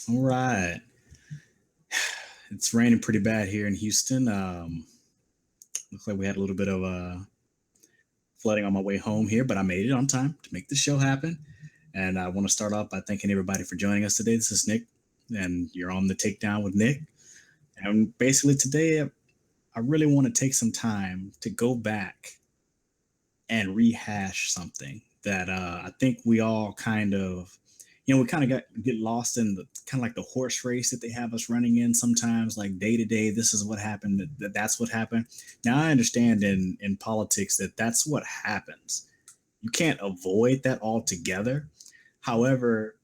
All right. It's raining pretty bad here in Houston. Looks like we had a little bit of flooding on my way home here, but I made it on time to make the show happen. And I want to start off by thanking everybody for joining us today. This is Nick, and you're on the Takedown with Nick. And basically, today, I really want to take some time to go back and rehash something that I think we all kind of, we kind of get lost in the kind of like the horse race that they have us running in sometimes, like day to day. This is what happened. That's what happened. Now I understand in politics that that's what happens. You can't avoid that altogether. However,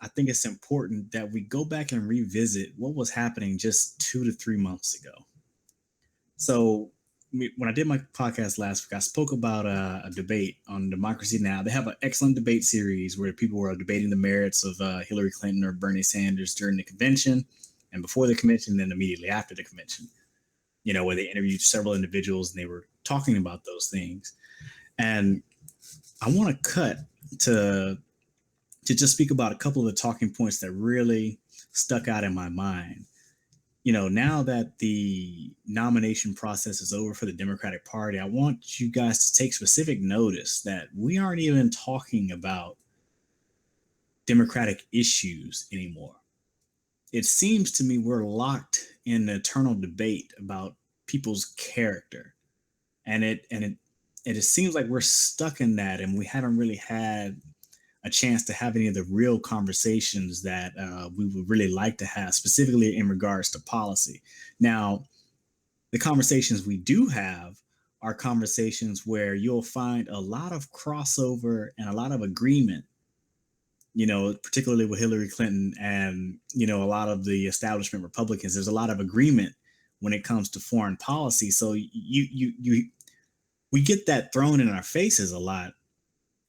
I think it's important that we go back and revisit what was happening just 2 to 3 months ago. So when I did my podcast last week, I spoke about a debate on Democracy Now. They have an excellent debate series where people were debating the merits of Hillary Clinton or Bernie Sanders during the convention and before the convention, and then immediately after the convention, where they interviewed several individuals and they were talking about those things. And I want to cut to just speak about a couple of the talking points that really stuck out in my mind. Now that the nomination process is over for the Democratic Party, I want you guys to take specific notice that we aren't even talking about Democratic issues anymore. It seems to me we're locked in an eternal debate about people's character. And it seems like we're stuck in that, and we haven't really had a chance to have any of the real conversations that we would really like to have, specifically in regards to policy. Now, the conversations we do have are conversations where you'll find a lot of crossover and a lot of agreement, particularly with Hillary Clinton and, a lot of the establishment Republicans. There's a lot of agreement when it comes to foreign policy. So we get that thrown in our faces a lot,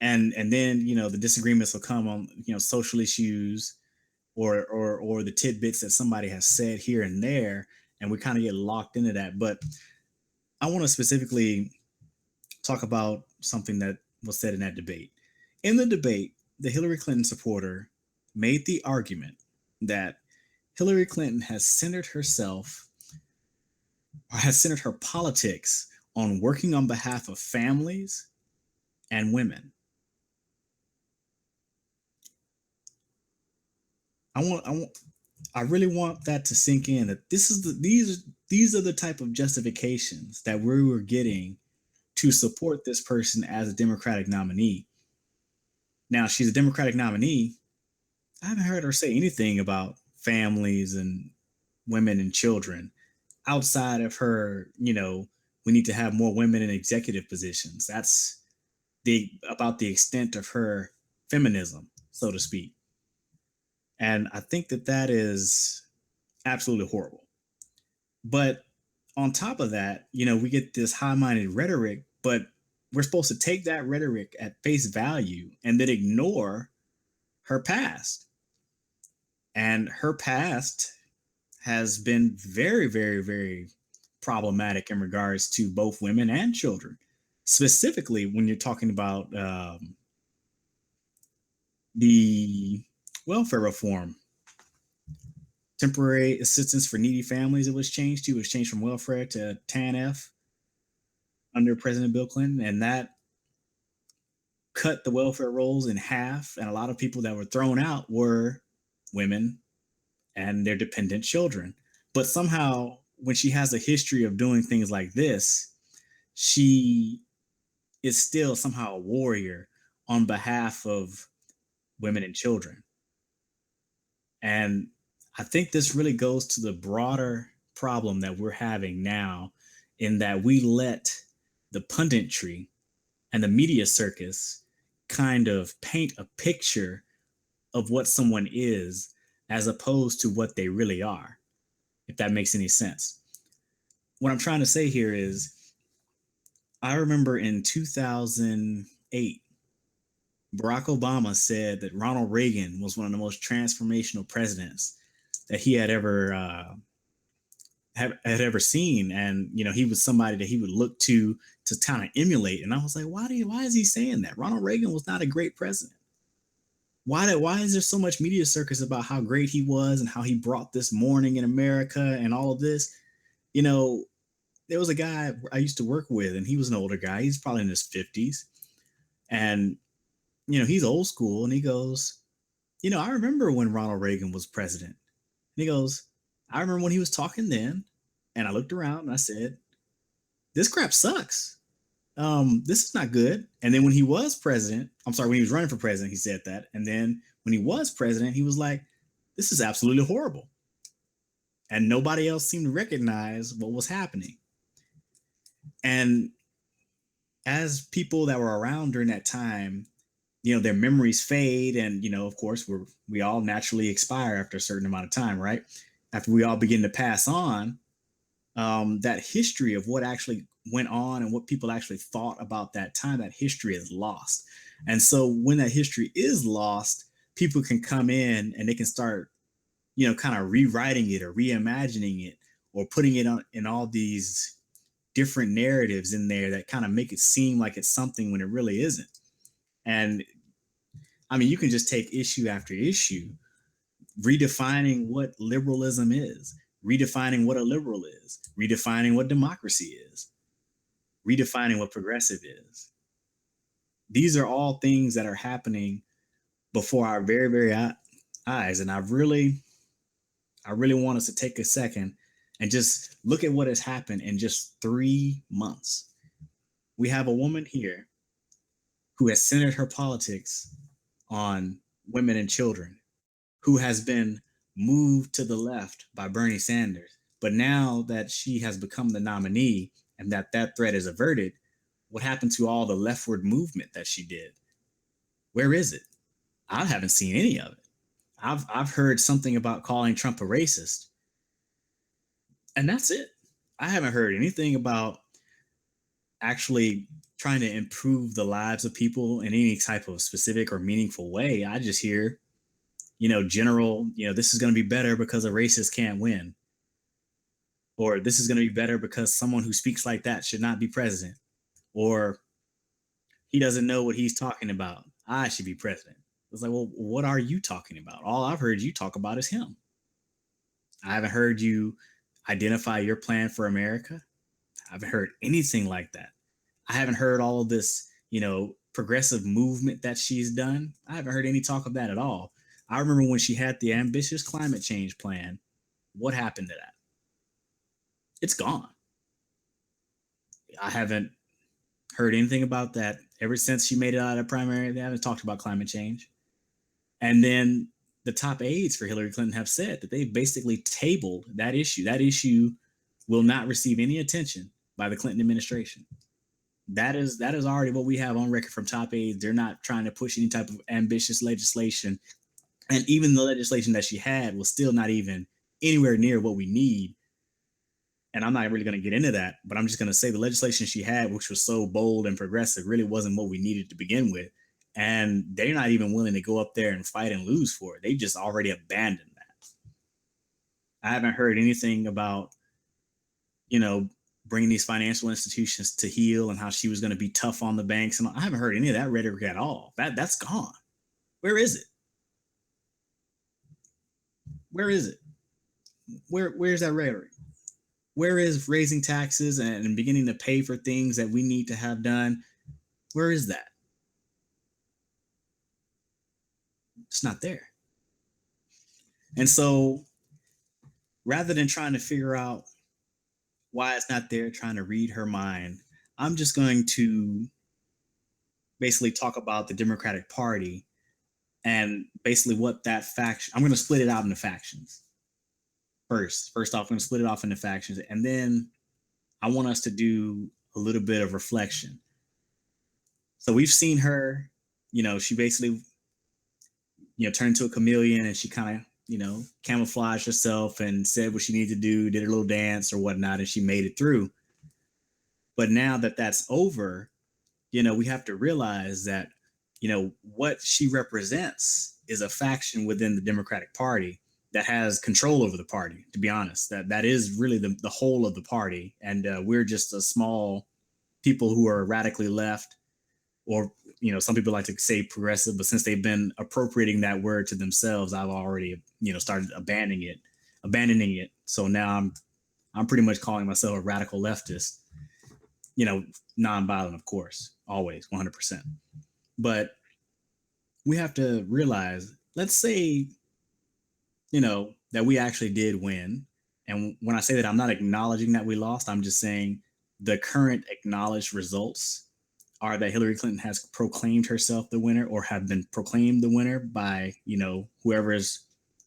and then the disagreements will come on social issues or the tidbits that somebody has said here and there, and we kind of get locked into that. But I want to specifically talk about something that was said in that debate. In the debate, the Hillary Clinton supporter made the argument that Hillary Clinton has centered herself or has centered her politics on working on behalf of families and women. I really want that to sink in, that these are the type of justifications that we were getting to support this person as a Democratic nominee. Now, she's a Democratic nominee. I haven't heard her say anything about families and women and children outside of her, we need to have more women in executive positions. That's about the extent of her feminism, so to speak. And I think that is absolutely horrible. But on top of that, we get this high minded rhetoric, but we're supposed to take that rhetoric at face value and then ignore her past. And her past has been very, very, very problematic in regards to both women and children. Specifically, when you're talking about the welfare reform, temporary assistance for needy families, it was changed to. It was changed from welfare to TANF under President Bill Clinton, and that cut the welfare rolls in half. And a lot of people that were thrown out were women and their dependent children. But somehow, when she has a history of doing things like this, she is still somehow a warrior on behalf of women and children. And I think this really goes to the broader problem that we're having now, in that we let the punditry and the media circus kind of paint a picture of what someone is as opposed to what they really are, if that makes any sense. What I'm trying to say here is, I remember in 2008, Barack Obama said that Ronald Reagan was one of the most transformational presidents that he had ever seen, and he was somebody that he would look to kind of emulate. And I was like, why is he saying that? Ronald Reagan was not a great president. why is there so much media circus about how great he was and how he brought this morning in America and all of this? You know, there was a guy I used to work with, and he was an older guy. He's probably in his 50s. And, he's old school. And he goes, I remember when Ronald Reagan was president. And he goes, I remember when he was talking then. And I looked around and I said, this crap sucks. This is not good. And then when he was president, when he was running for president, he said that. And then when he was president, he was like, this is absolutely horrible. And nobody else seemed to recognize what was happening. And as people that were around during that time, their memories fade. And, of course, we all naturally expire after a certain amount of time, right? After we all begin to pass on, that history of what actually went on and what people actually thought about that time, that history is lost. And so when that history is lost, people can come in and they can start, kind of rewriting it or reimagining it or putting it on in all these different narratives in there that kind of make it seem like it's something when it really isn't. And I mean, you can just take issue after issue, redefining what liberalism is, redefining what a liberal is, redefining what democracy is, redefining what progressive is. These are all things that are happening before our very, very eyes. And I really want us to take a second and just look at what has happened in just 3 months. We have a woman here who has centered her politics on women and children, who has been moved to the left by Bernie Sanders. But now that she has become the nominee and that threat is averted, what happened to all the leftward movement that she did? Where is it? I haven't seen any of it. I've heard something about calling Trump a racist, and that's it. I haven't heard anything about actually trying to improve the lives of people in any type of specific or meaningful way. I just hear, general, this is going to be better because a racist can't win. Or this is going to be better because someone who speaks like that should not be president. Or he doesn't know what he's talking about. I should be president. It's like, well, what are you talking about? All I've heard you talk about is him. I haven't heard you identify your plan for America. I haven't heard anything like that. I haven't heard all of this, progressive movement that she's done. I haven't heard any talk of that at all. I remember when she had the ambitious climate change plan. What happened to that? It's gone. I haven't heard anything about that ever since she made it out of the primary. They haven't talked about climate change. And then the top aides for Hillary Clinton have said that they've basically tabled that issue. That issue will not receive any attention by the Clinton administration. That is already what we have on record from top aides. They're not trying to push any type of ambitious legislation. And even the legislation that she had was still not even anywhere near what we need. And I'm not really going to get into that, but I'm just going to say the legislation she had, which was so bold and progressive, really wasn't what we needed to begin with. And they're not even willing to go up there and fight and lose for it. They just already abandoned that. I haven't heard anything about, bringing these financial institutions to heel and how she was going to be tough on the banks. And I haven't heard any of that rhetoric at all. That's gone. Where is it? Where is it? Where's that rhetoric? Where is raising taxes and beginning to pay for things that we need to have done? Where is that? It's not there. And so rather than trying to figure out why it's not there, trying to read her mind, I'm just going to basically talk about the Democratic Party and basically what that faction, I'm going to split it out into factions. First off, I'm going to split it off into factions. And then I want us to do a little bit of reflection. So we've seen her, she basically, turned into a chameleon, and she kind of, camouflaged herself and said what she needed to do, did a little dance or whatnot, and she made it through. But now that that's over, we have to realize that, what she represents is a faction within the Democratic Party that has control over the party, to be honest. That is really the whole of the party. And we're just a small people who are radically left, or some people like to say progressive, but since they've been appropriating that word to themselves, I've already, started abandoning it. So now I'm pretty much calling myself a radical leftist, nonviolent, of course, always 100%. But we have to realize, let's say, that we actually did win. And when I say that, I'm not acknowledging that we lost. I'm just saying the current acknowledged results are that Hillary Clinton has proclaimed herself the winner, or have been proclaimed the winner by, whoever is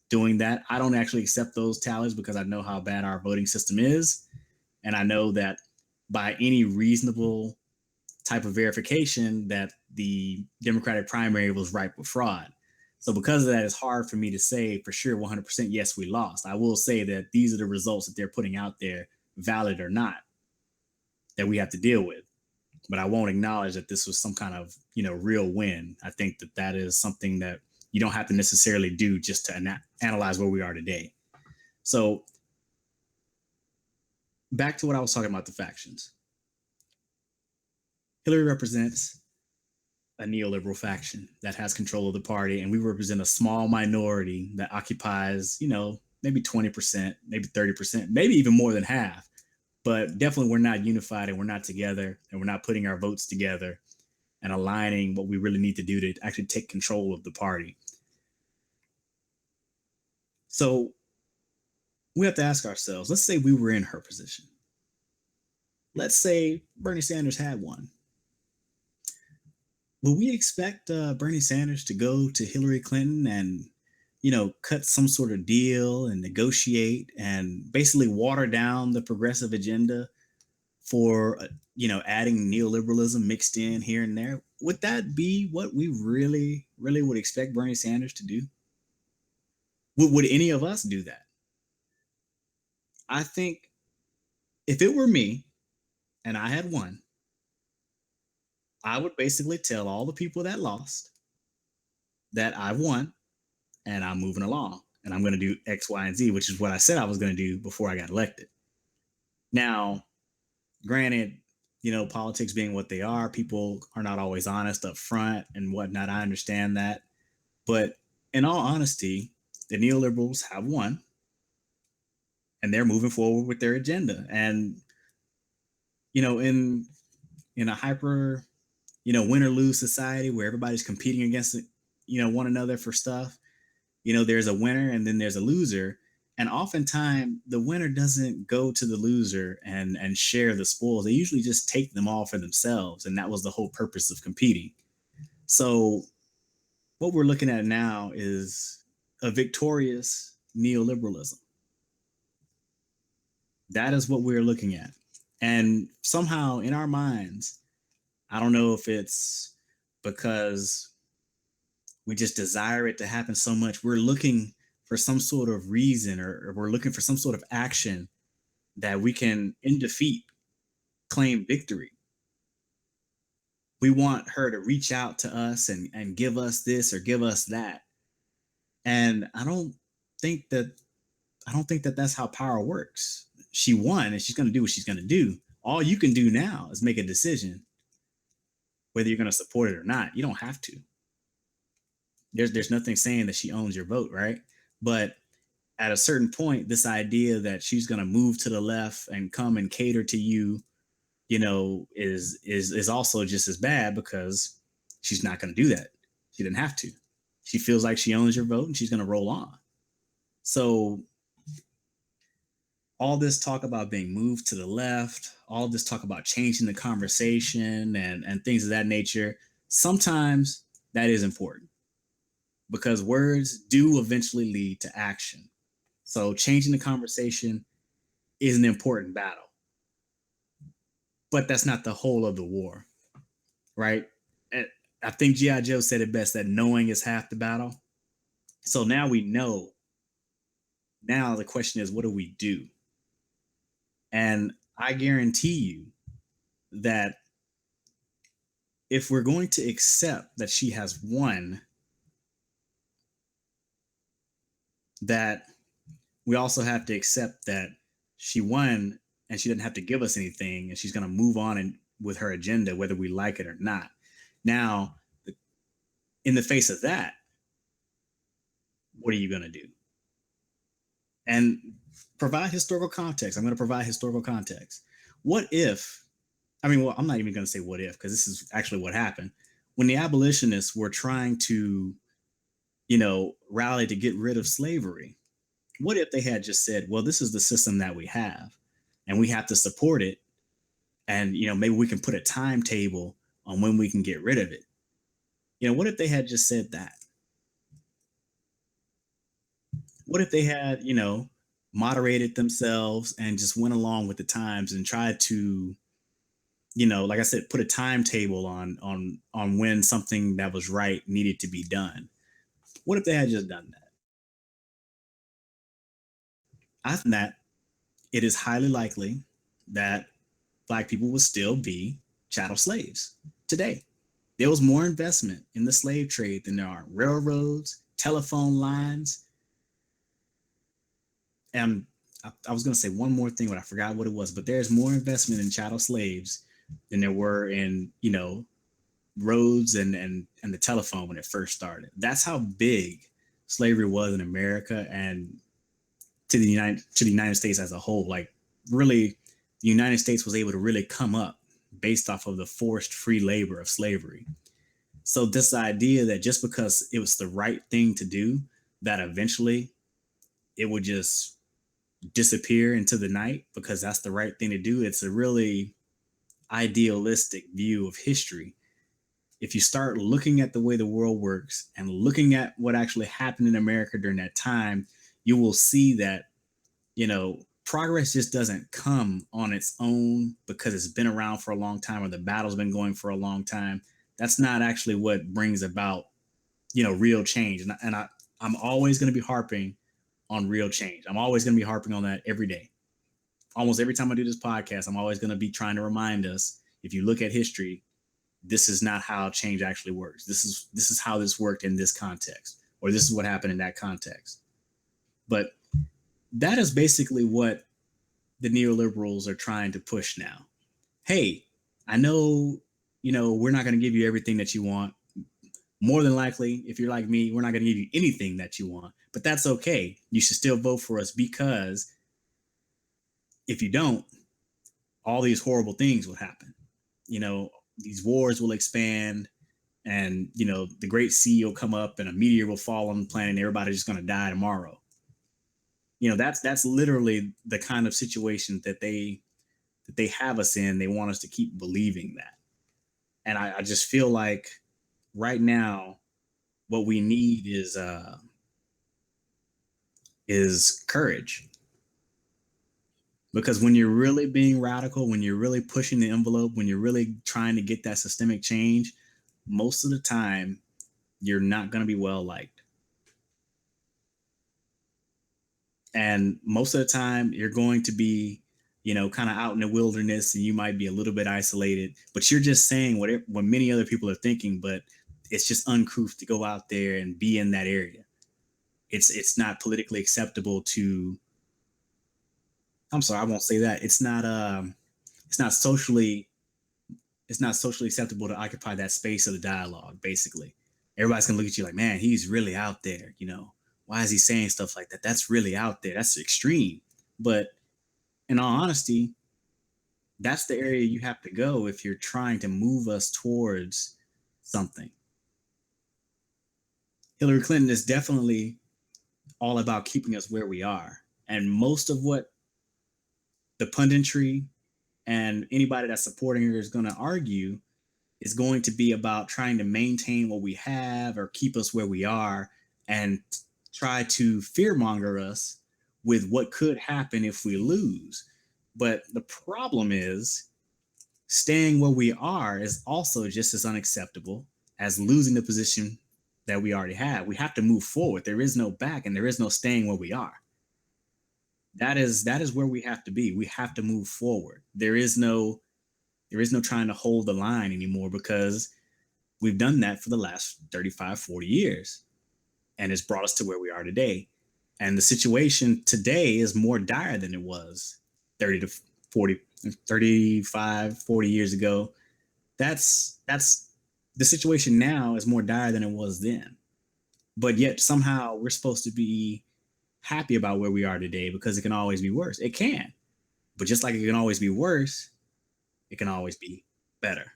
doing that. I don't actually accept those tallies because I know how bad our voting system is. And I know that by any reasonable type of verification that the Democratic primary was ripe with fraud. So because of that, it's hard for me to say for sure 100% yes, we lost. I will say that these are the results that they're putting out there, valid or not, that we have to deal with. But I won't acknowledge that this was some kind of, real win. I think that is something that you don't have to necessarily do just to analyze where we are today. So back to what I was talking about, the factions. Hillary represents a neoliberal faction that has control of the party, and we represent a small minority that occupies, maybe 20%, maybe 30%, maybe even more than half. But definitely we're not unified, and we're not together, and we're not putting our votes together and aligning what we really need to do to actually take control of the party. So we have to ask ourselves, let's say we were in her position. Let's say Bernie Sanders had won. Will we expect Bernie Sanders to go to Hillary Clinton and, cut some sort of deal and negotiate and basically water down the progressive agenda for, adding neoliberalism mixed in here and there? Would that be what we really, really would expect Bernie Sanders to do? Would any of us do that? I think if it were me and I had won, I would basically tell all the people that lost that I won and I'm moving along and I'm going to do X, Y, and Z, which is what I said I was going to do before I got elected. Now, granted, politics being what they are, people are not always honest up front and whatnot. I understand that. But in all honesty, the neoliberals have won and they're moving forward with their agenda. And, in a hyper, win or lose society where everybody's competing against, one another for stuff, there's a winner and then there's a loser. And oftentimes the winner doesn't go to the loser and share the spoils. They usually just take them all for themselves. And that was the whole purpose of competing. So what we're looking at now is a victorious neoliberalism. That is what we're looking at. And somehow in our minds, I don't know if it's because we just desire it to happen so much, we're looking for some sort of reason, or we're looking for some sort of action that we can, in defeat, claim victory. We want her to reach out to us and give us this or give us that. And I don't think that that's how power works. She won and she's going to do what she's going to do. All you can do now is make a decision whether you're going to support it or not. You don't have to. There's nothing saying that she owns your vote, right? But at a certain point, this idea that she's going to move to the left and come and cater to you, is also just as bad, because she's not going to do that. She didn't have to. She feels like she owns your vote and she's going to roll on. So all this talk about being moved to the left, all this talk about changing the conversation and things of that nature, sometimes that is important, because words do eventually lead to action. So changing the conversation is an important battle. But that's not the whole of the war, right? I think G.I. Joe said it best, that knowing is half the battle. So now we know. Now the question is, what do we do? And I guarantee you that if we're going to accept that she has won, that we also have to accept that she won and she didn't have to give us anything, and she's going to move on with her agenda, whether we like it or not. Now, in the face of that, what are you going to do? And provide historical context. I'm going to provide historical context. What if, well, I'm not even going to say what if, because this is actually what happened. When the abolitionists were trying to, rally to get rid of slavery, what if they had just said, well, this is the system that we have and we have to support it. And, maybe we can put a timetable on when we can get rid of it. What if they had just said that? What if they had, moderated themselves and just went along with the times and tried to, like I said, put a timetable on when something that was right needed to be done? What if they had just done that? I think that it is highly likely that Black people would still be chattel slaves today. There was more investment in the slave trade than there are railroads, telephone lines. And I was going to say one more thing, but I forgot what it was. But there's more investment in chattel slaves than there were in, roads and the telephone when it first started. That's how big slavery was in America and to the United States as a whole. Like, really, the United States was able to really come up based off of the forced free labor of slavery. So this idea that just because it was the right thing to do, that eventually it would just disappear into the night because that's the right thing to do, it's a really idealistic view of history. If you start looking at the way the world works and looking at what actually happened in America during that time, you will see that, progress just doesn't come on its own because it's been around for a long time or the battle's been going for a long time. That's not actually what brings about, real change. I'm always going to be harping on real change. I'm always going to be harping on that every day. Almost every time I do this podcast, I'm always going to be trying to remind us, if you look at history, this is not how change actually works. This is how this worked in this context, or this is what happened in that context. But that is basically what the neoliberals are trying to push now. Hey, I know, we're not going to give you everything that you want. More than likely, if you're like me, we're not going to give you anything that you want, but that's okay. You should still vote for us, because if you don't, all these horrible things will happen. These wars will expand, and, the great sea will come up and a meteor will fall on the planet and everybody's just going to die tomorrow. That's literally the kind of situation that they have us in. They want us to keep believing that. And I just feel like right now, what we need is courage. Because when you're really being radical, when you're really pushing the envelope, when you're really trying to get that systemic change, most of the time you're not going to be well liked. And most of the time you're going to be, kind of out in the wilderness, and you might be a little bit isolated, but you're just saying what many other people are thinking, but it's just uncouth to go out there and be in that area. It's not politically acceptable to, I'm sorry, I won't say that. It's not socially acceptable to occupy that space of the dialogue. Basically, everybody's gonna look at you like, man, he's really out there. Why is he saying stuff like that? That's really out there. That's extreme. But in all honesty, that's the area you have to go if you're trying to move us towards something. Hillary Clinton is definitely all about keeping us where we are. And most of what the punditry and anybody that's supporting her is going to argue is going to be about trying to maintain what we have or keep us where we are, and try to fearmonger us with what could happen if we lose. But the problem is, staying where we are is also just as unacceptable as losing the position that we already have. We have to move forward. There is no back, and there is no staying where we are. That is where we have to be. We have to move forward. There is no trying to hold the line anymore, because we've done that for the last 35, 40 years, and it's brought us to where we are today. And the situation today is more dire than it was 30 to 40, 35, 40 years ago. That's the situation now is more dire than it was then. But yet somehow we're supposed to be happy about where we are today because it can always be worse. It can. But just like it can always be worse, it can always be better.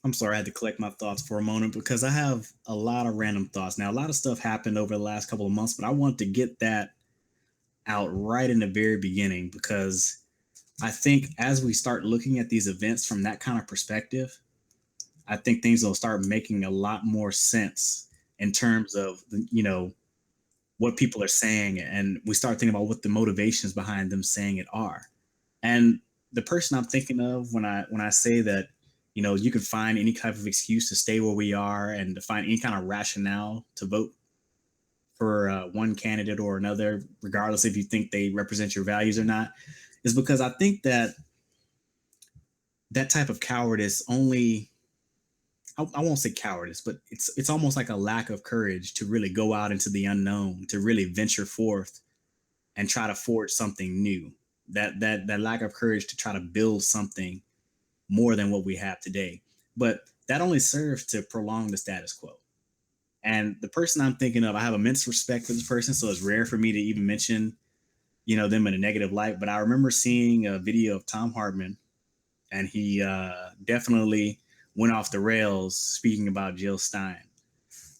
I'm sorry, I had to collect my thoughts for a moment because I have a lot of random thoughts. Now, a lot of stuff happened over the last couple of months, but I want to get that out right in the very beginning because I think as we start looking at these events from that kind of perspective, I think things will start making a lot more sense in terms of, what people are saying, and we start thinking about what the motivations behind them saying it are. And the person I'm thinking of when I say that, you can find any type of excuse to stay where we are and to find any kind of rationale to vote for one candidate or another, regardless if you think they represent your values or not, is because I think that that type of cowardice only, I won't say cowardice, but it's almost like a lack of courage to really go out into the unknown, to really venture forth and try to forge something new. That lack of courage to try to build something more than what we have today. But that only serves to prolong the status quo. And the person I'm thinking of, I have immense respect for this person, so it's rare for me to even mention, them in a negative light. But I remember seeing a video of Tom Hartman, and he definitely went off the rails speaking about Jill Stein.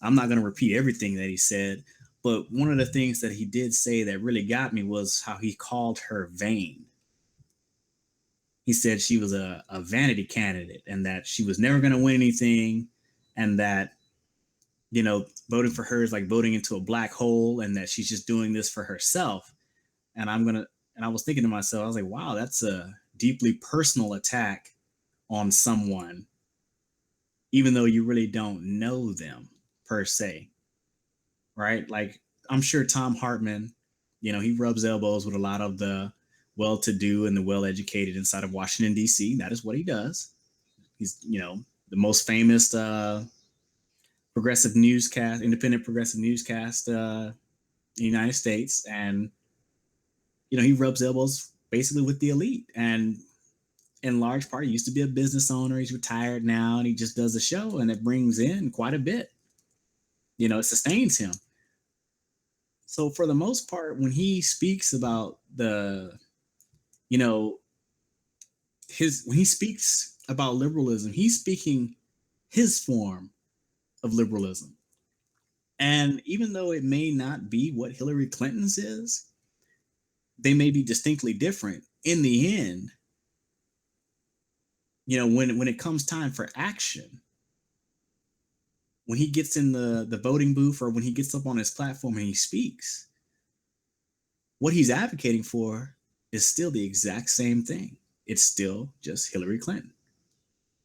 I'm not going to repeat everything that he said, but one of the things that he did say that really got me was how he called her vain. He said she was a vanity candidate and that she was never going to win anything, and that, voting for her is like voting into a black hole, and that she's just doing this for herself. And I was thinking to myself, I was like, wow, that's a deeply personal attack on someone, even though you really don't know them per se, right? Like, I'm sure Tom Hartman, he rubs elbows with a lot of the well to do and the well educated inside of Washington, D.C. That is what he does. He's, the most famous progressive newscast, independent progressive newscast in the United States. And, he rubs elbows basically with the elite. And in large part, he used to be a business owner. He's retired now, and he just does the show, and it brings in quite a bit. It sustains him. So for the most part, when he speaks about you know, when he speaks about liberalism, he's speaking his form of liberalism. And even though it may not be what Hillary Clinton's is, they may be distinctly different. In the end, when it comes time for action, when he gets in the voting booth or when he gets up on his platform and he speaks, what he's advocating for is still the exact same thing. It's still just Hillary Clinton.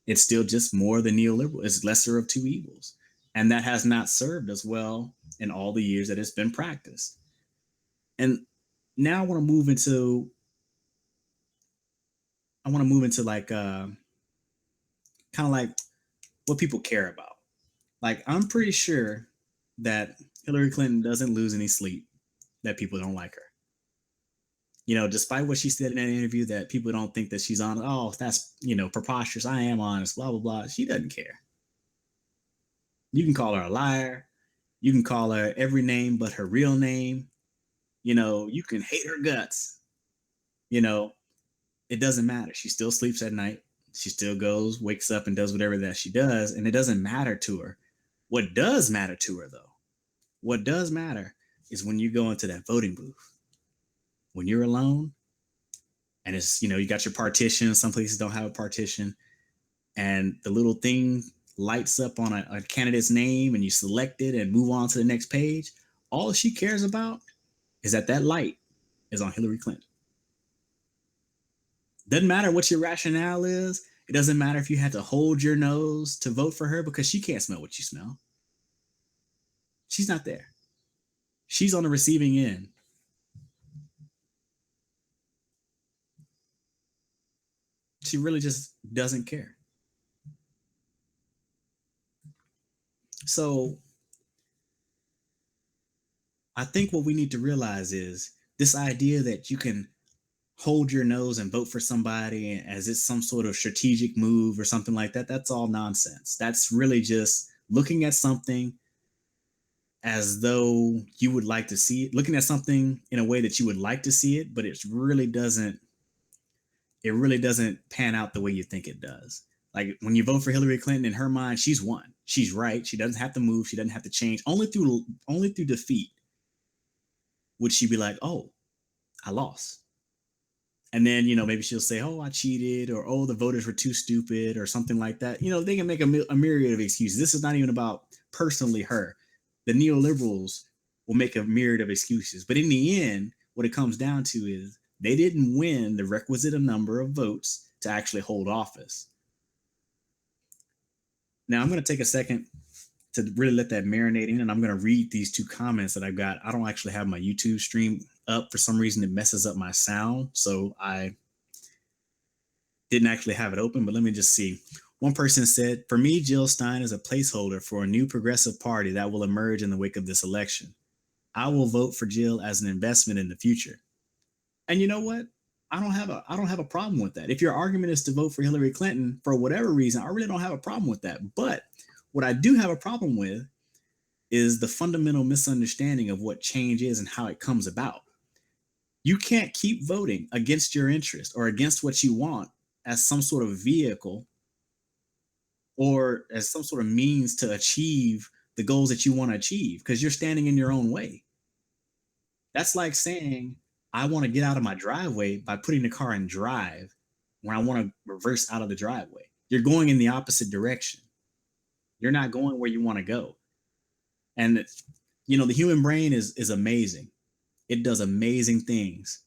It's still just more the neoliberal. It's lesser of two evils. And that has not served us well in all the years that it's been practiced. And now I want to move into like kind of like what people care about. Like, I'm pretty sure that Hillary Clinton doesn't lose any sleep that people don't like her. Despite what she said in that interview, that people don't think that she's on, oh, that's, preposterous. I am honest, blah, blah, blah. She doesn't care. You can call her a liar. You can call her every name but her real name. You can hate her guts. You know, it doesn't matter. She still sleeps at night. She still goes, wakes up, and does whatever that she does. And it doesn't matter to her. What does matter to her, though, what does matter is when you go into that voting booth, when you're alone, and it's, you got your partition. Some places don't have a partition. And the little thing lights up on a candidate's name and you select it and move on to the next page. All she cares about is that light is on Hillary Clinton. Doesn't matter what your rationale is. It doesn't matter if you had to hold your nose to vote for her because she can't smell what you smell. She's not there. She's on the receiving end. She really just doesn't care. So I think what we need to realize is this idea that you can hold your nose and vote for somebody as it's some sort of strategic move or something like that, that's all nonsense. That's really just looking at something as though you would like to see it, looking at something in a way that you would like to see it, but it really doesn't pan out the way you think it does. Like when you vote for Hillary Clinton, in her mind, she's won. She's right. She doesn't have to move. She doesn't have to change. Only through defeat would she be like, "Oh, I lost." And then, maybe she'll say, "Oh, I cheated," or "Oh, the voters were too stupid," or something like that. They can make a myriad of excuses. This is not even about personally her. The neoliberals will make a myriad of excuses. But in the end, what it comes down to is they didn't win the requisite number of votes to actually hold office. Now, I'm going to take a second to really let that marinate in, and I'm going to read these two comments that I got. I don't actually have my YouTube stream up. For some reason, it messes up my sound, so I didn't actually have it open, but let me just see. One person said, "For me, Jill Stein is a placeholder for a new progressive party that will emerge in the wake of this election. I will vote for Jill as an investment in the future." And you know what? I don't have a problem with that. If your argument is to vote for Hillary Clinton for whatever reason, I really don't have a problem with that. But what I do have a problem with is the fundamental misunderstanding of what change is and how it comes about. You can't keep voting against your interest or against what you want as some sort of vehicle or as some sort of means to achieve the goals that you want to achieve because you're standing in your own way. That's like saying, I want to get out of my driveway by putting the car in drive when I want to reverse out of the driveway. You're going in the opposite direction. You're not going where you want to go. And the human brain is amazing. It does amazing things.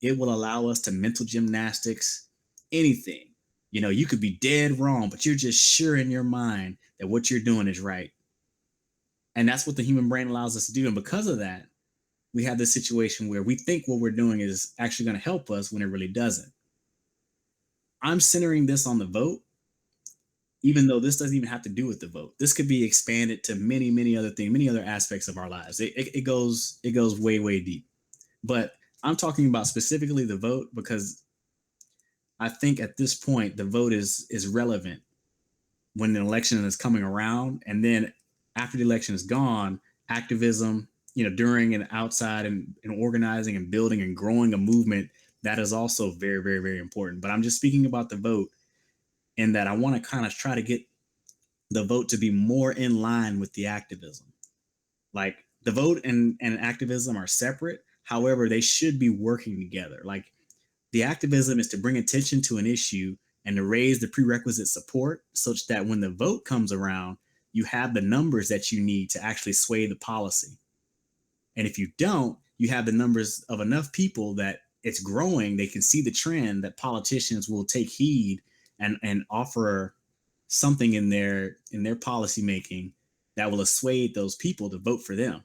It will allow us to mental gymnastics, anything. You could be dead wrong, but you're just sure in your mind that what you're doing is right. And that's what the human brain allows us to do. And because of that, we have this situation where we think what we're doing is actually going to help us when it really doesn't. I'm centering this on the vote, even though this doesn't even have to do with the vote. This could be expanded to many, many other things, many other aspects of our lives. It goes way, way deep. But I'm talking about specifically the vote because I think at this point the vote is relevant when an election is coming around, and then after the election is gone, activism, during and outside and organizing and building and growing a movement, that is also very, very, very important. But I'm just speaking about the vote in that I want to kind of try to get the vote to be more in line with the activism. Like the vote and activism are separate. However, they should be working together. Like the activism is to bring attention to an issue and to raise the prerequisite support such that when the vote comes around, you have the numbers that you need to actually sway the policy. And if you don't, you have the numbers of enough people that it's growing. They can see the trend that politicians will take heed and offer something in their policy making that will assuade those people to vote for them.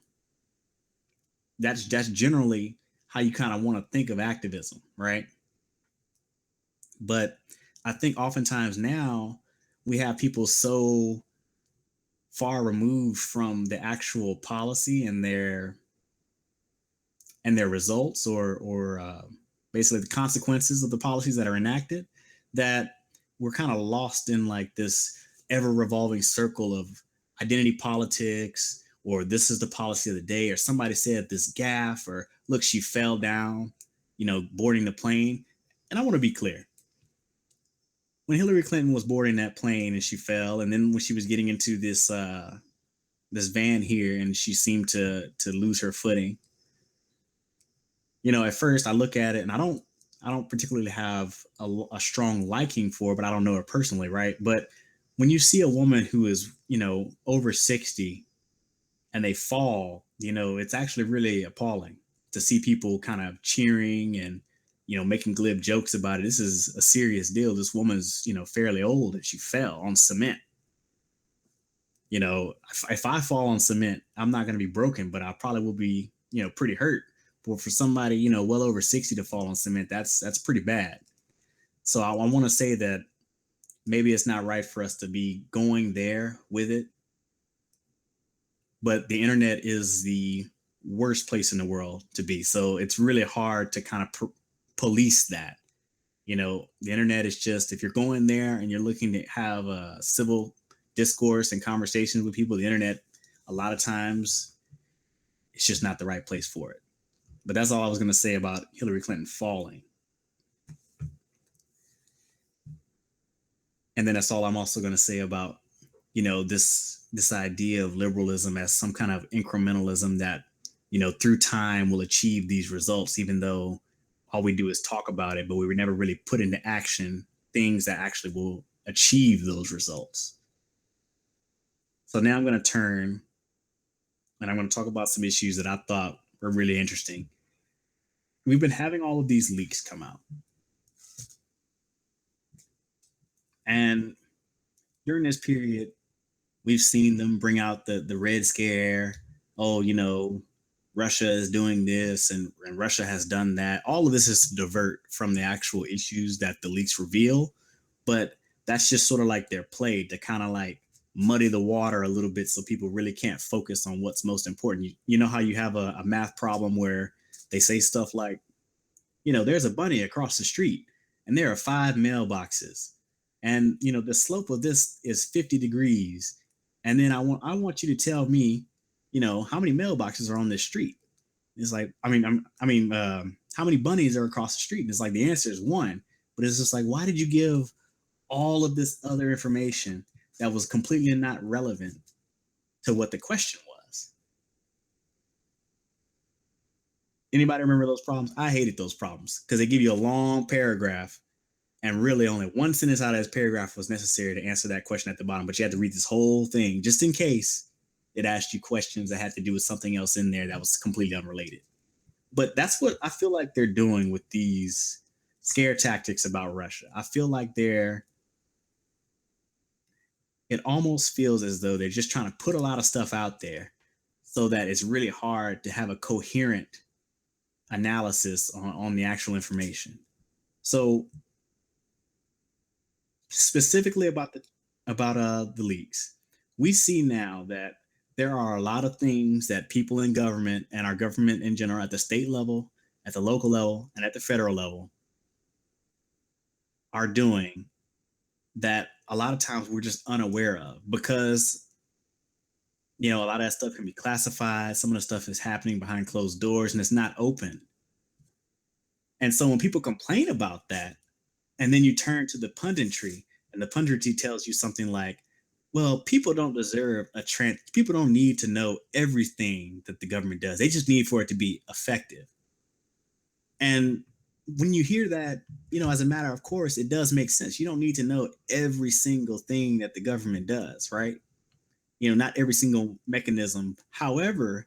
That's generally how you kind of want to think of activism, right? But I think oftentimes now we have people so far removed from the actual policy and their results or basically the consequences of the policies that are enacted that we're kind of lost in like this ever revolving circle of identity politics, or this is the policy of the day, or somebody said this gaffe, or look, she fell down, boarding the plane. And I want to be clear. When Hillary Clinton was boarding that plane and she fell, and then when she was getting into this van here and she seemed to lose her footing, at first I look at it and I don't particularly have a strong liking for it, but I don't know her personally, right? But when you see a woman who is, over 60 and they fall, it's actually really appalling to see people kind of cheering and, making glib jokes about it. This is a serious deal. This woman's, fairly old and she fell on cement. If I fall on cement, I'm not going to be broken, but I probably will be, pretty hurt. But for somebody, well over 60 to fall on cement, that's pretty bad. So I want to say that maybe it's not right for us to be going there with it. But the internet is the worst place in the world to be. So it's really hard to kind of police that. The internet is just, if you're going there and you're looking to have a civil discourse and conversations with people, the internet, a lot of times, it's just not the right place for it. But that's all I was going to say about Hillary Clinton falling. And then that's all I'm also going to say about, this idea of liberalism as some kind of incrementalism that, through time will achieve these results, even though all we do is talk about it, but we were never really put into action things that actually will achieve those results. So now I'm going to turn and I'm going to talk about some issues that I thought were really interesting. We've been having all of these leaks come out. And during this period, we've seen them bring out the Red Scare. Oh, Russia is doing this and Russia has done that. All of this is to divert from the actual issues that the leaks reveal. But that's just sort of like their play to kind of like muddy the water a little bit so people really can't focus on what's most important. You know how you have a math problem where they say stuff like, there's a bunny across the street and there are 5 mailboxes. And, the slope of this is 50 degrees. And then I want you to tell me, how many mailboxes are on this street? It's like, how many bunnies are across the street? And it's like, the answer is 1. But it's just like, why did you give all of this other information that was completely not relevant to what the question was? Anybody remember those problems? I hated those problems because they give you a long paragraph and really only one sentence out of this paragraph was necessary to answer that question at the bottom. But you had to read this whole thing just in case it asked you questions that had to do with something else in there that was completely unrelated. But that's what I feel like they're doing with these scare tactics about Russia. I feel like it almost feels as though they're just trying to put a lot of stuff out there so that it's really hard to have a coherent analysis on the actual information. So specifically about the leaks, we see now that there are a lot of things that people in government and our government in general at the state level, at the local level, and at the federal level are doing that a lot of times we're just unaware of because, a lot of that stuff can be classified. Some of the stuff is happening behind closed doors and it's not open. And so when people complain about that, and then you turn to the punditry, and the punditry tells you something like, well, people don't people don't need to know everything that the government does. They just need for it to be effective. And when you hear that, as a matter of course, it does make sense. You don't need to know every single thing that the government does, right? Not every single mechanism. However,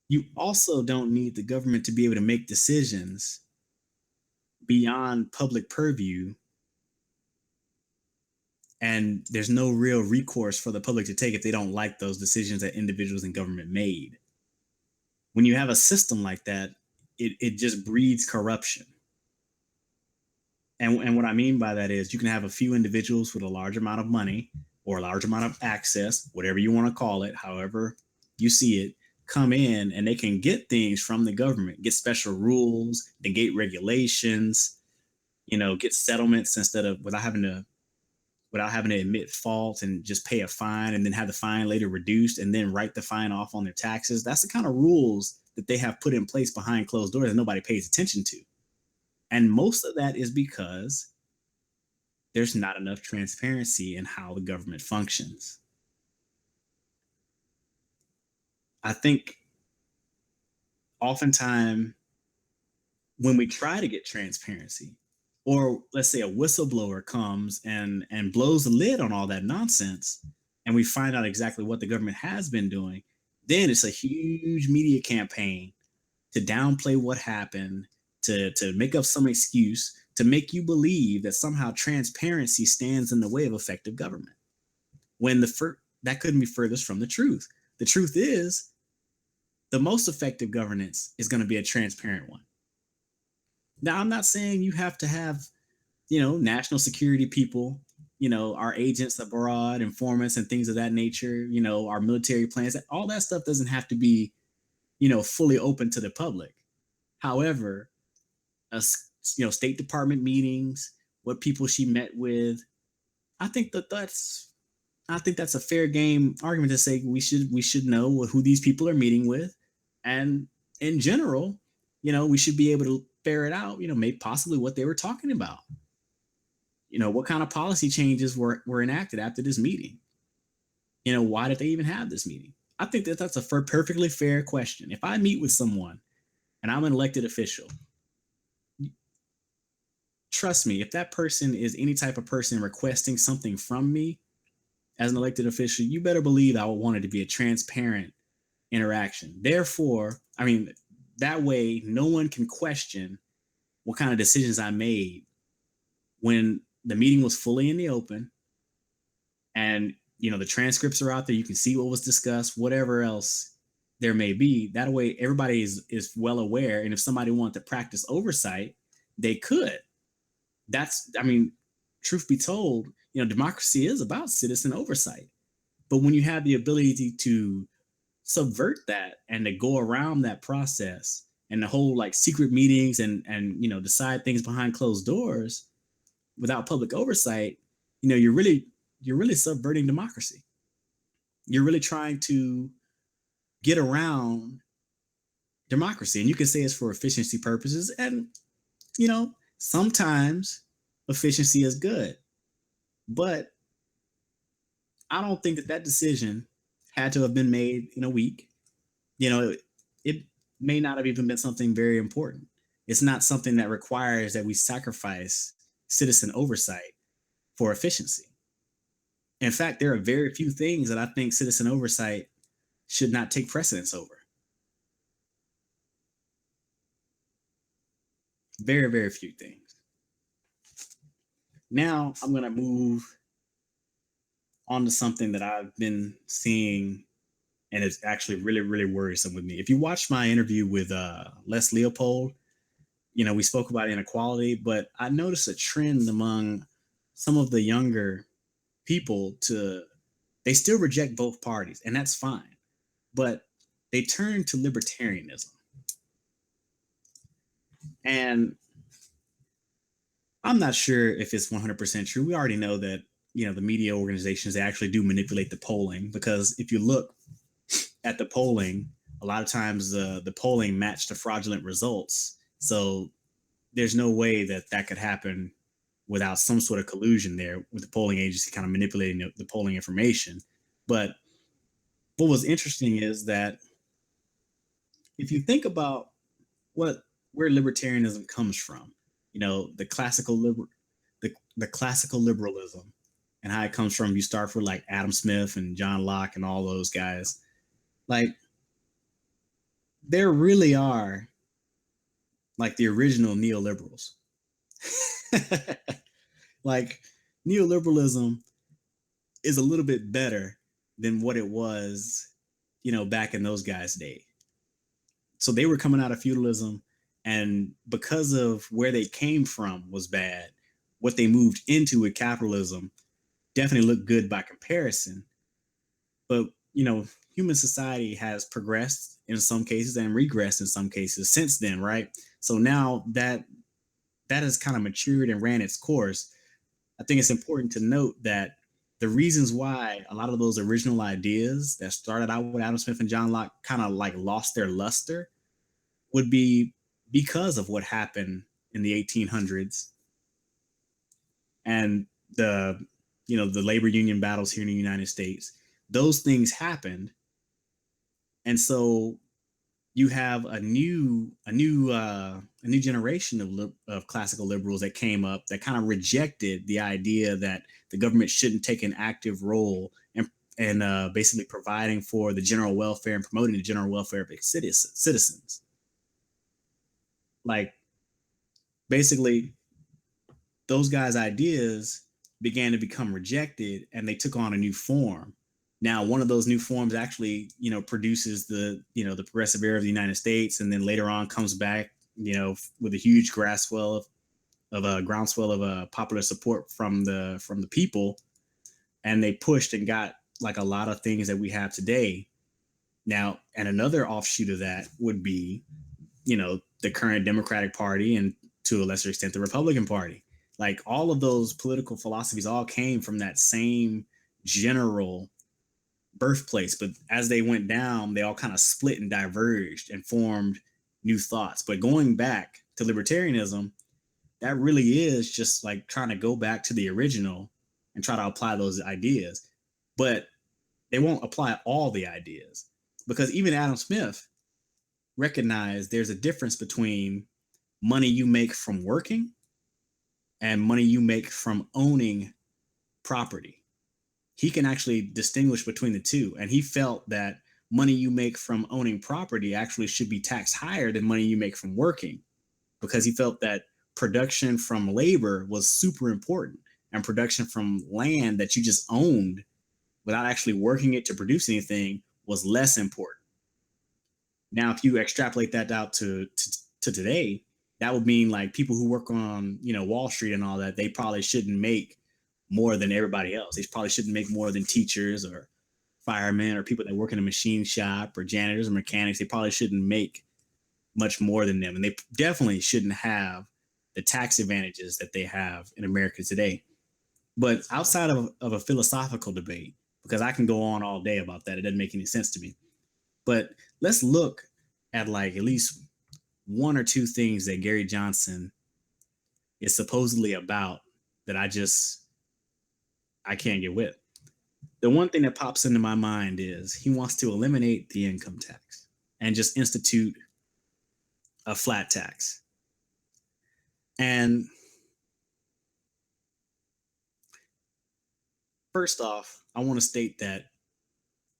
you also don't need the government to be able to make decisions beyond public purview. And there's no real recourse for the public to take if they don't like those decisions that individuals in government made. When you have a system like that, it just breeds corruption. And what I mean by that is you can have a few individuals with a large amount of money or a large amount of access, whatever you want to call it, however you see it, come in and they can get things from the government, get special rules, negate regulations, get settlements instead of without having to admit fault and just pay a fine and then have the fine later reduced and then write the fine off on their taxes. That's the kind of rules that they have put in place behind closed doors that nobody pays attention to. And most of that is because there's not enough transparency in how the government functions. I think oftentimes when we try to get transparency, or let's say a whistleblower comes and blows the lid on all that nonsense, and we find out exactly what the government has been doing, then it's a huge media campaign to downplay what happened, to make up some excuse, to make you believe that somehow transparency stands in the way of effective government. When that couldn't be furthest from the truth. The truth is, the most effective governance is going to be a transparent one. Now, I'm not saying you have to have, national security people, our agents abroad, informants and things of that nature, our military plans, all that stuff doesn't have to be, fully open to the public. However, State Department meetings, what people she met with, I think that's a fair game argument to say we should know who these people are meeting with, and in general, we should be able to ferret out, maybe possibly what they were talking about. What kind of policy changes were enacted after this meeting? Why did they even have this meeting? I think that's a perfectly fair question. If I meet with someone and I'm an elected official, trust me, if that person is any type of person requesting something from me as an elected official, you better believe I would want it to be a transparent interaction. Therefore, that way no one can question what kind of decisions I made when the meeting was fully in the open, and the transcripts are out there. You can see what was discussed, whatever else there may be. That way everybody is well aware, and if somebody wanted to practice oversight, they could. Truth be told, democracy is about citizen oversight. But when you have the ability to subvert that and to go around that process and the whole like secret meetings and decide things behind closed doors without public oversight, you're really subverting democracy. You're really trying to get around democracy. And you can say it's for efficiency purposes, and sometimes efficiency is good, but I don't think that decision had to have been made in a week. It may not have even been something very important. It's not something that requires that we sacrifice citizen oversight for efficiency. In fact, there are very few things that I think citizen oversight should not take precedence over. Very, very few things. Now I'm going to move on to something that I've been seeing, and it's actually really, really worrisome with me. If you watch my interview with Les Leopold, we spoke about inequality, but I noticed a trend among some of the younger people they still reject both parties, and that's fine, but they turn to libertarianism. And I'm not sure if it's 100% true. We already know that, the media organizations, they actually do manipulate the polling, because if you look at the polling, a lot of times the polling matched the fraudulent results. So there's no way that could happen without some sort of collusion there with the polling agency kind of manipulating the polling information. But what was interesting is that if you think about where libertarianism comes from, the classical the classical liberalism, and how it comes from, you start with like Adam Smith and John Locke and all those guys. Like, there really are like the original neoliberals. Like, neoliberalism is a little bit better than what it was, back in those guys' day. So they were coming out of feudalism, and because of where they came from was bad, what they moved into with capitalism definitely looked good by comparison. But, human society has progressed in some cases and regressed in some cases since then, right? So now that has kind of matured and ran its course, I think it's important to note that the reasons why a lot of those original ideas that started out with Adam Smith and John Locke kind of like lost their luster would be because of what happened in the 1800s and the labor union battles here in the United States. Those things happened, and so you have a new generation of classical liberals that came up that kind of rejected the idea that the government shouldn't take an active role and basically providing for the general welfare and promoting the general welfare of citizens. Like, basically, those guys' ideas began to become rejected, and they took on a new form. Now, one of those new forms actually, produces the progressive era of the United States, and then later on comes back, with a huge groundswell of popular support from the people, and they pushed and got like a lot of things that we have today. Now, and another offshoot of that would be, the the current Democratic Party and to a lesser extent the Republican Party. Like all of those political philosophies all came from that same general birthplace, but as they went down, they all kind of split and diverged and formed new thoughts. But going back to libertarianism, that really is just like trying to go back to the original and try to apply those ideas. But they won't apply all the ideas because even Adam Smith recognized there's a difference between money you make from working and money you make from owning property. He can actually distinguish between the two. And he felt that money you make from owning property actually should be taxed higher than money you make from working, because he felt that production from labor was super important and production from land that you just owned without actually working it to produce anything was less important. Now, if you extrapolate that out to today, that would mean like people who work on, Wall Street and all that, they probably shouldn't make more than everybody else. They probably shouldn't make more than teachers or firemen or people that work in a machine shop or janitors or mechanics. They probably shouldn't make much more than them. And they definitely shouldn't have the tax advantages that they have in America today. But outside of a philosophical debate, because I can go on all day about that, it doesn't make any sense to me. But let's look at like at least one or two things that Gary Johnson is supposedly about that I can't get with. The one thing that pops into my mind is he wants to eliminate the income tax and just institute a flat tax. And first off, I want to state that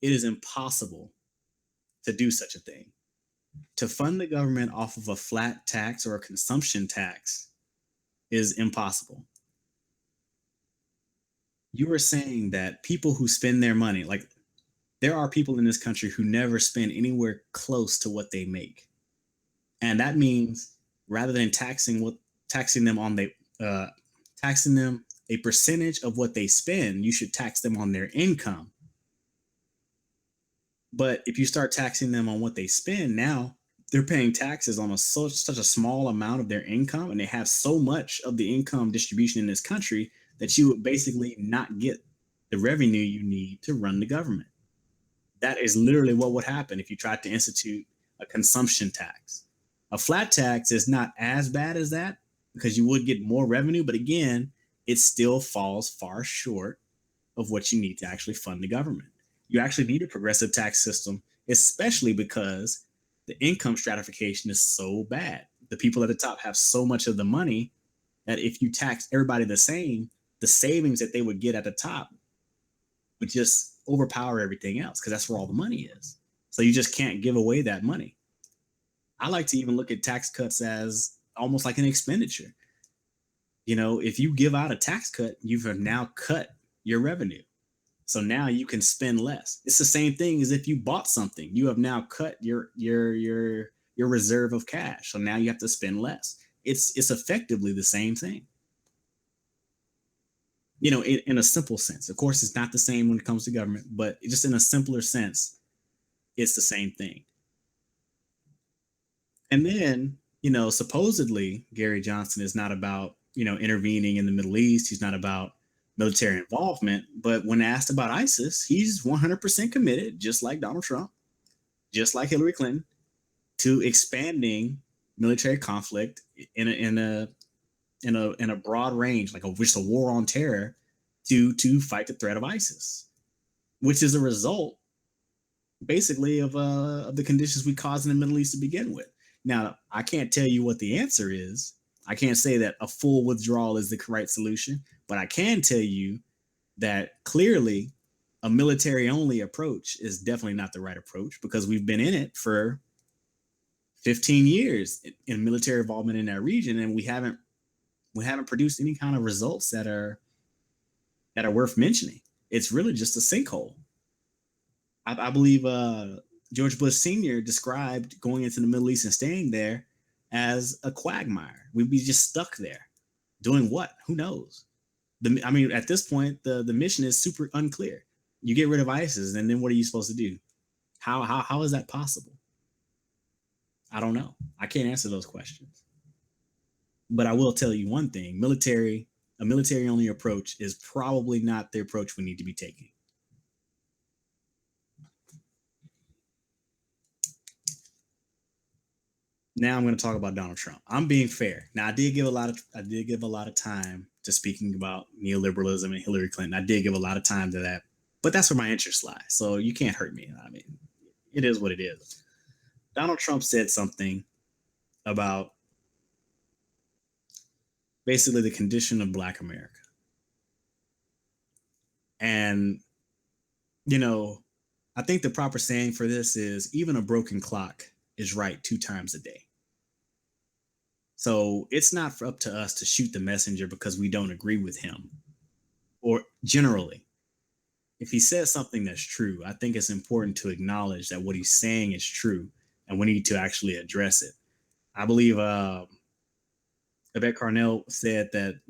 it is impossible to do such a thing. To fund the government off of a flat tax or a consumption tax is impossible. You were saying that people who spend their money, like there are people in this country who never spend anywhere close to what they make. And that means rather than taxing them a percentage of what they spend, you should tax them on their income. But if you start taxing them on what they spend, now they're paying taxes on such a small amount of their income, and they have so much of the income distribution in this country that you would basically not get the revenue you need to run the government. That is literally what would happen if you tried to institute a consumption tax. A flat tax is not as bad as that because you would get more revenue, but again, it still falls far short of what you need to actually fund the government. You actually need a progressive tax system, especially because the income stratification is so bad. The people at the top have so much of the money that if you tax everybody the same, the savings that they would get at the top would just overpower everything else because that's where all the money is. So you just can't give away that money. I like to even look at tax cuts as almost like an expenditure. If you give out a tax cut, you have now cut your revenue. So now you can spend less. It's the same thing as if you bought something. You have now cut your reserve of cash. So now you have to spend less. It's effectively the same thing. In a simple sense. Of course, it's not the same when it comes to government, but just in a simpler sense, it's the same thing. And then, supposedly Gary Johnson is not about, intervening in the Middle East. He's not about military involvement. But when asked about ISIS, he's 100% committed, just like Donald Trump, just like Hillary Clinton, to expanding military conflict in a broad range, like just a war on terror to fight the threat of ISIS, which is a result basically of the conditions we caused in the Middle East to begin with. Now, I can't tell you what the answer is. I can't say that a full withdrawal is the right solution, but I can tell you that clearly a military-only approach is definitely not the right approach because we've been in it for 15 years in military involvement in that region, and we haven't produced any kind of results that are worth mentioning. It's really just a sinkhole. I believe George Bush Sr. described going into the Middle East and staying there as a quagmire. We'd be just stuck there. Doing what? Who knows? At this point, the mission is super unclear. You get rid of ISIS, and then what are you supposed to do? How is that possible? I don't know. I can't answer those questions. But I will tell you one thing: a military only approach is probably not the approach we need to be taking. Now I'm going to talk about Donald Trump. I'm being fair. Now I did give a lot of time to speaking about neoliberalism and Hillary Clinton. I did give a lot of time to that, but that's where my interests lie. So you can't hurt me. I mean, it is what it is. Donald Trump said something about basically the condition of Black America, and you know, I think the proper saying for this is even a broken clock is right 2 times a day. So it's not up to us to shoot the messenger because we don't agree with him. Or generally, if he says something that's true, I think it's important to acknowledge that what he's saying is true and we need to actually address it. I believe Yvette Carnell said that,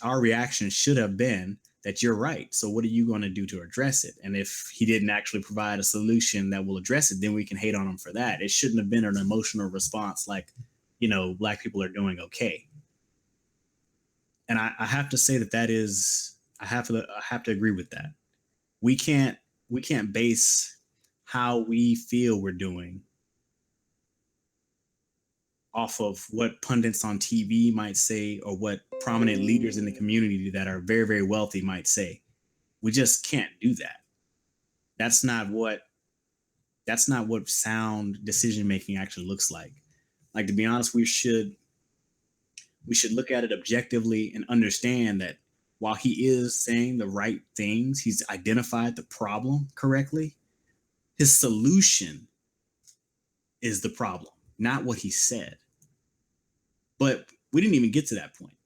our reaction should have been that you're right. So what are you going to do to address it? And if he didn't actually provide a solution that will address it, then we can hate on him for that. It shouldn't have been an emotional response like, Black people are doing okay. And I have to say that is I have to agree with that. We can't base how we feel we're doing off of what pundits on TV might say or what prominent leaders in the community that are very, very wealthy might say. We just can't do that. That's not what sound decision making actually looks like. Like, to be honest, we should look at it objectively and understand that while he is saying the right things, he's identified the problem correctly. His solution is the problem, not what he said. But we didn't even get to that point.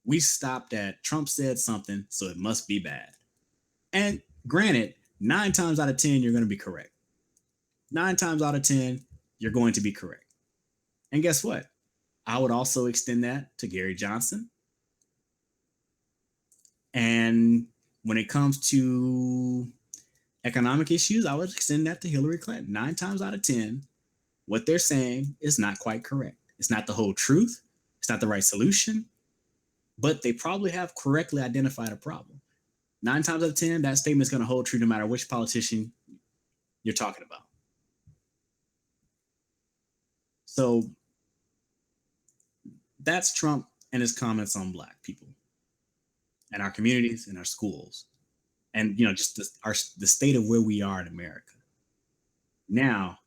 We stopped at Trump said something, so it must be bad. And granted, 9 times out of 10, you're going to be correct. 9 times out of 10, you're going to be correct. And guess what? I would also extend that to Gary Johnson. And when it comes to economic issues, I would extend that to Hillary Clinton. 9 times out of 10, what they're saying is not quite correct. It's not the whole truth. It's not the right solution, but they probably have correctly identified a problem. 9 times out of 10, that statement is going to hold true no matter which politician you're talking about. So that's Trump and his comments on Black people and our communities and our schools, and just the state of where we are in America. Now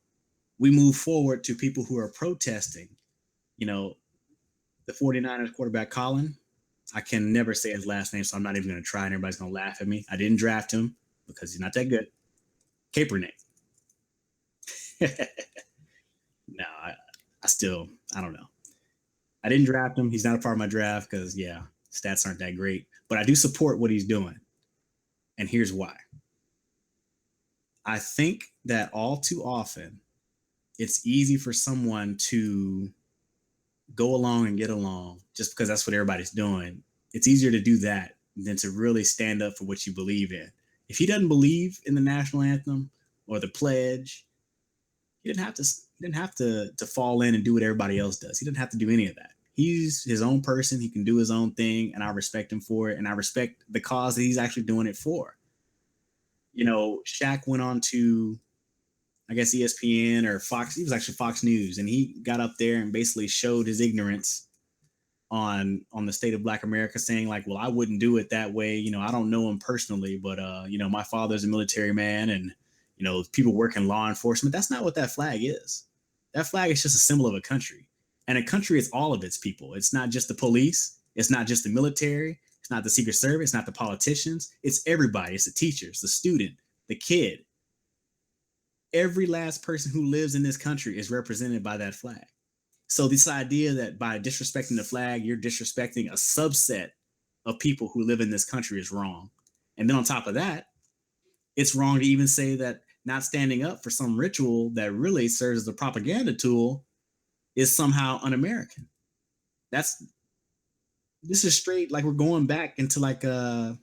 we move forward to people who are protesting. The 49ers quarterback Colin. I can never say his last name, so I'm not even going to try, and everybody's going to laugh at me. I didn't draft him because he's not that good. Kaepernick. No, I don't know. I didn't draft him. He's not a part of my draft because, stats aren't that great. But I do support what he's doing. And here's why. I think that all too often, it's easy for someone to go along and get along just because that's what everybody's doing. It's easier to do that than to really stand up for what you believe in. If he doesn't believe in the national anthem or the pledge, he didn't have to fall in and do what everybody else does. He didn't have to do any of that. He's his own person. He can do his own thing, and I respect him for it. And I respect the cause that he's actually doing it for. Shaq went on to, I guess, ESPN or Fox. He was actually Fox News, and he got up there and basically showed his ignorance on the state of Black America, saying like, well, I wouldn't do it that way. I don't know him personally, but my father's a military man, and people work in law enforcement. That's not what that flag is. That flag is just a symbol of a country, and a country is all of its people. It's not just the police. It's not just the military. It's not the Secret Service. It's not the politicians. It's everybody. It's the teachers, the student, the kid. Every last person who lives in this country is represented by that flag. So this idea that by disrespecting the flag, you're disrespecting a subset of people who live in this country is wrong. And then on top of that, it's wrong to even say that not standing up for some ritual that really serves as a propaganda tool is somehow un-American. This is straight, like we're going back into like who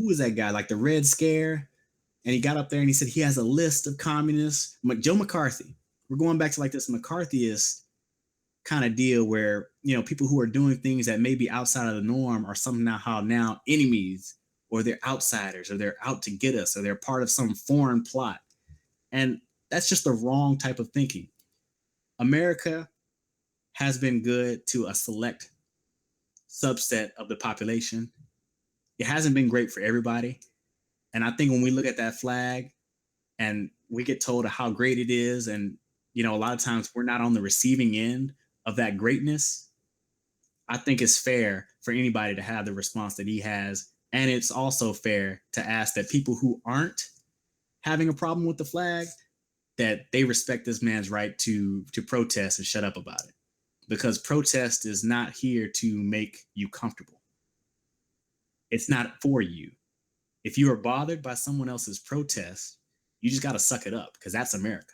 is that guy? Like the Red Scare. And he got up there and he said he has a list of communists. Joe McCarthy. We're going back to like this McCarthyist kind of deal where, you know, people who are doing things that may be outside of the norm are somehow now enemies, or they're outsiders, or they're out to get us, or they're part of some foreign plot. And that's just the wrong type of thinking. America has been good to a select subset of the population. It hasn't been great for everybody. And I think when we look at that flag and we get told how great it is, and, you know, a lot of times we're not on the receiving end of that greatness, I think it's fair for anybody to have the response that he has. And it's also fair to ask that people who aren't having a problem with the flag, that they respect this man's right to protest and shut up about it. Because protest is not here to make you comfortable. It's not for you. If you are bothered by someone else's protest, you just got to suck it up, because that's America.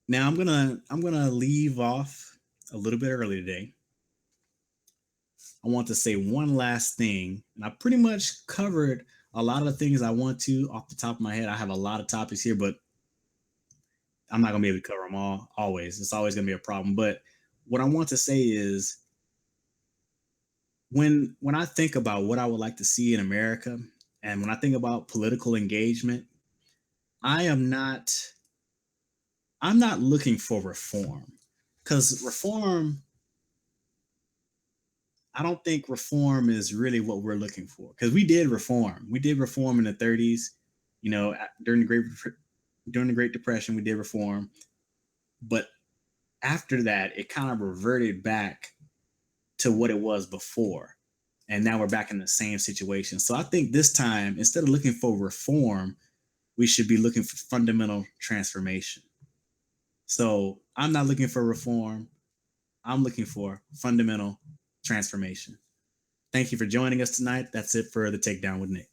Now I'm gonna leave off a little bit early today. I want to say one last thing, and I pretty much covered a lot of the things I want to off the top of my head. I have a lot of topics here, but I'm not gonna be able to cover them all. Always, it's always gonna be a problem. But what I want to say is, when I think about what I would like to see in America, and when I think about political engagement, I am not I'm not looking for reform, because I don't think reform is really what we're looking for, because we did reform. We did reform in the 30s, you know, during the Great Depression, we did reform, but after that, it kind of reverted back to what it was before, and now we're back in the same situation. So I think this time, instead of looking for reform, we should be looking for fundamental transformation. So I'm not looking for reform. I'm looking for fundamental transformation. Thank you for joining us tonight. That's it for the Takedown with Nick.